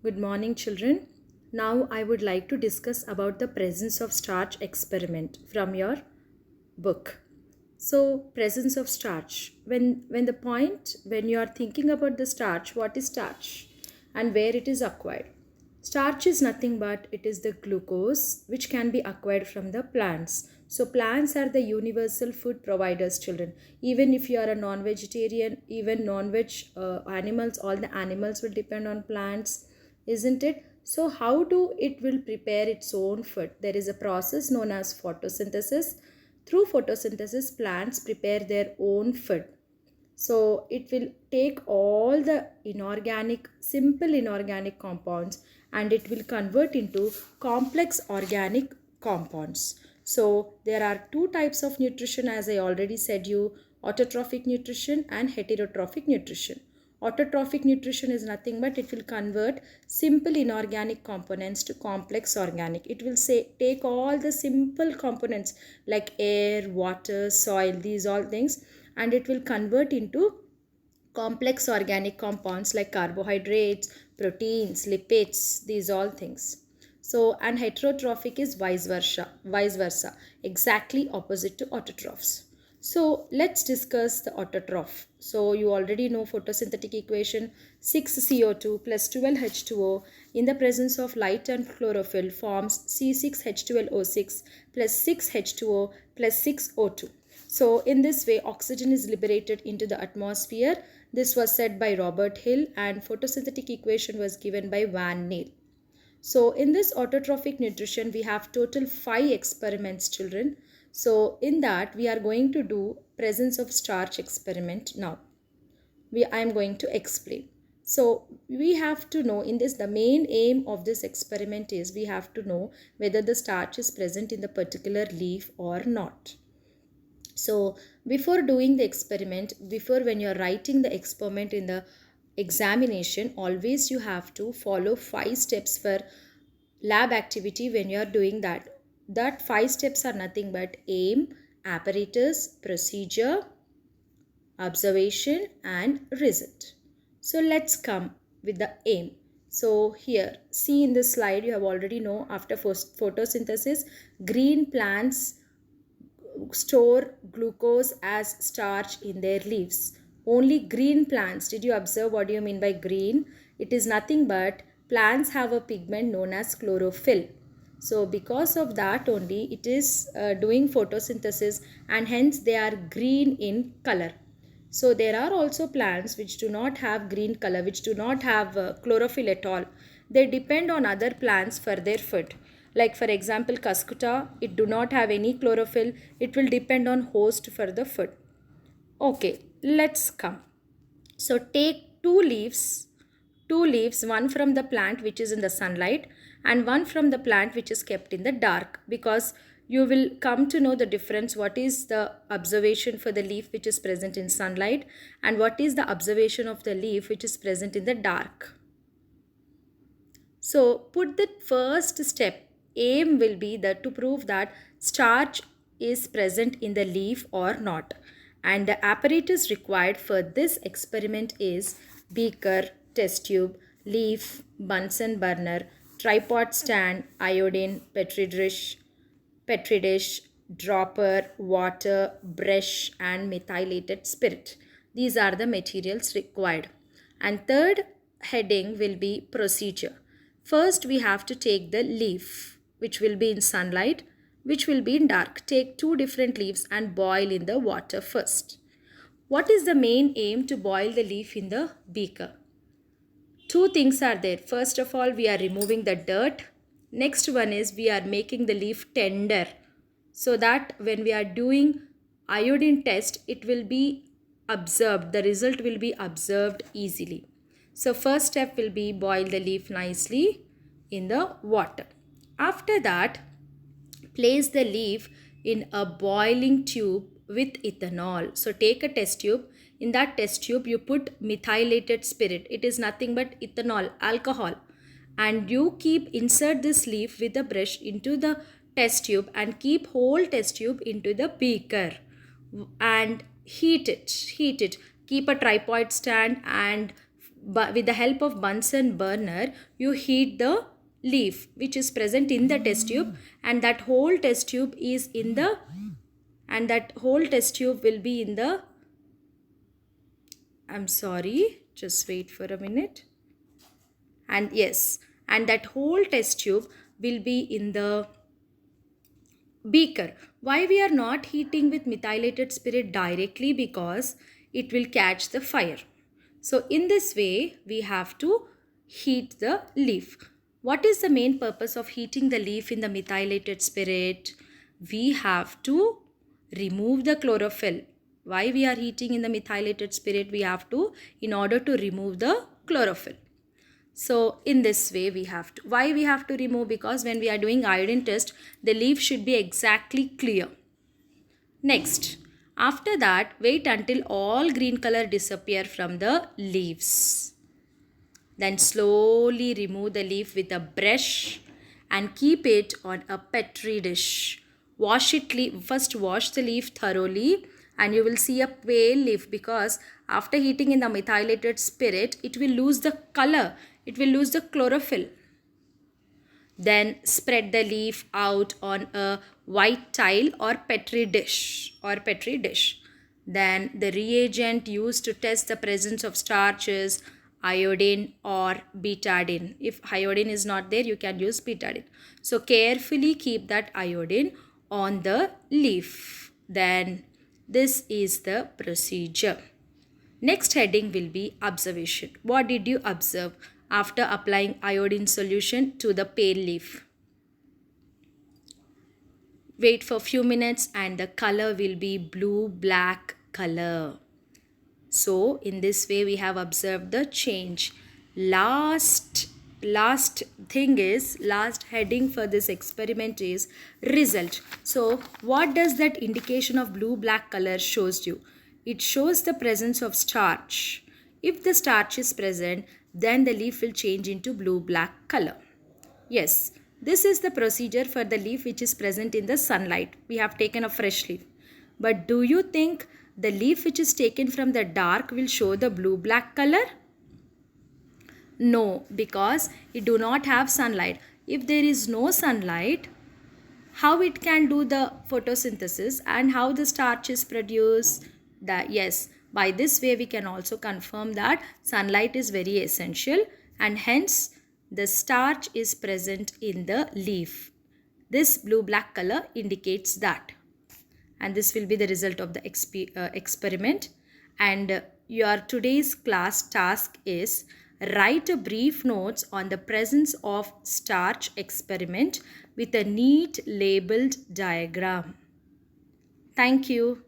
Good morning, children. Now I would like to discuss about the presence of starch experiment from your book. So, presence of starch. When you are thinking about the starch, what is starch and where it is acquired? Starch is nothing but it is the glucose which can be acquired from the plants. So plants are the universal food providers, children. Even if you are a non-vegetarian, even non-veg animals, all the animals will depend on plants, isn't it? So how do it will prepare its own food? There is a process known as photosynthesis. Through photosynthesis, plants prepare their own food. So it will take all the simple inorganic compounds and it will convert into complex organic compounds. So there are two types of nutrition, as I already said you, autotrophic nutrition and heterotrophic nutrition. Autotrophic nutrition is nothing but it will convert simple inorganic components to complex organic. It will say take all the simple components like air, water, soil, these all things, and it will convert into complex organic compounds like carbohydrates, proteins, lipids, these all things. So, and heterotrophic is vice versa, exactly opposite to autotrophs. So, let's discuss the autotroph. So, you already know photosynthetic equation 6CO2 plus 12H2O in the presence of light and chlorophyll forms C6H12O6 plus 6H2O plus 6O2. So, in this way, oxygen is liberated into the atmosphere. This was said by Robert Hill and photosynthetic equation was given by Van Neal. So, in this autotrophic nutrition, we have total 5 experiments, children. So, in that, we are going to do presence of starch experiment now. I am going to explain. So, we have to know in this, the main aim of this experiment is we have to know whether the starch is present in the particular leaf or not. So before doing the experiment, before when you're writing the experiment in the examination, always you have to follow 5 steps for lab activity when you're doing that. That 5 steps are nothing but aim, apparatus, procedure, observation and result. So let's come with the aim. So here, see in this slide, you have already know after photosynthesis, green plants store glucose as starch in their leaves. Only green plants. Did you observe what do you mean by green? It is nothing but plants have a pigment known as chlorophyll. So because of that only it is doing photosynthesis and hence they are green in color. So there are also plants which do not have green color, which do not have chlorophyll at all. They depend on other plants for their food. Like for example, cuscuta, it do not have any chlorophyll. It will depend on host for the food. Okay, let's come. So take two leaves, one from the plant which is in the sunlight and one from the plant which is kept in the dark, because you will come to know the difference what is the observation for the leaf which is present in sunlight and what is the observation of the leaf which is present in the dark. So put the first step, aim will be that to prove that starch is present in the leaf or not. And the apparatus required for this experiment is beaker, test tube, leaf, Bunsen burner, tripod stand, iodine, petri dish, dropper, water, brush and methylated spirit. These are the materials required. And third heading will be procedure. First we have to take the leaf which will be in sunlight, which will be in dark. Take two different leaves and boil in the water first. What is the main aim to boil the leaf in the beaker? Two things are there. First of all, we are removing the dirt. Next one is we are making the leaf tender, so that when we are doing iodine test, it will be observed. The result will be observed easily. So first step will be boil the leaf nicely in the water. After that, place the leaf in a boiling tube with ethanol. So take a test tube. In that test tube, you put methylated spirit. It is nothing but ethanol, alcohol. And you insert this leaf with a brush into the test tube and keep whole test tube into the beaker and heat it. Keep a tripod stand and but with the help of Bunsen burner, you heat the leaf which is present in the test tube, and that whole test tube is in the and that whole test tube will be in the I'm sorry, just wait for a minute. And yes, and that whole test tube will be in the beaker. Why we are not heating with methylated spirit directly? Because it will catch the fire. So in this way, we have to heat the leaf. What is the main purpose of heating the leaf in the methylated spirit? We have to remove the chlorophyll. Why we are heating in the methylated spirit? We have to, in order to remove the chlorophyll. So in this way we have to, why we have to remove? Because when we are doing iodine test, the leaf should be exactly clear. Next, after that, wait until all green color disappear from the leaves. Then slowly remove the leaf with a brush and keep it on a petri dish. First wash the leaf thoroughly, and you will see a pale leaf, because after heating in the methylated spirit, it will lose the color, it will lose the chlorophyll. Then spread the leaf out on a white tile or petri dish. Then the reagent used to test the presence of starch is iodine or betadine. If iodine is not there, you can use betadine. So carefully keep that iodine on the leaf. Then this is the procedure. Next heading will be observation. What did you observe after applying iodine solution to the pale leaf? Wait for a few minutes and the color will be blue-black color. So in this way we have observed the change. Last heading for this experiment is result. So what does that indication of blue-black color shows you? It shows the presence of starch. If the starch is present, then the leaf will change into blue-black color. Yes, this is the procedure for the leaf which is present in the sunlight. We have taken a fresh leaf. But do you think the leaf which is taken from the dark will show the blue-black color? No, because it do not have sunlight. If there is no sunlight, how it can do the photosynthesis and how the starch is produced? Yes, by this way we can also confirm that sunlight is very essential, and hence the starch is present in the leaf. This blue-black color indicates that. And this will be the result of the experiment. And your today's class task is write a brief notes on the presence of starch experiment with a neat labeled diagram. Thank you.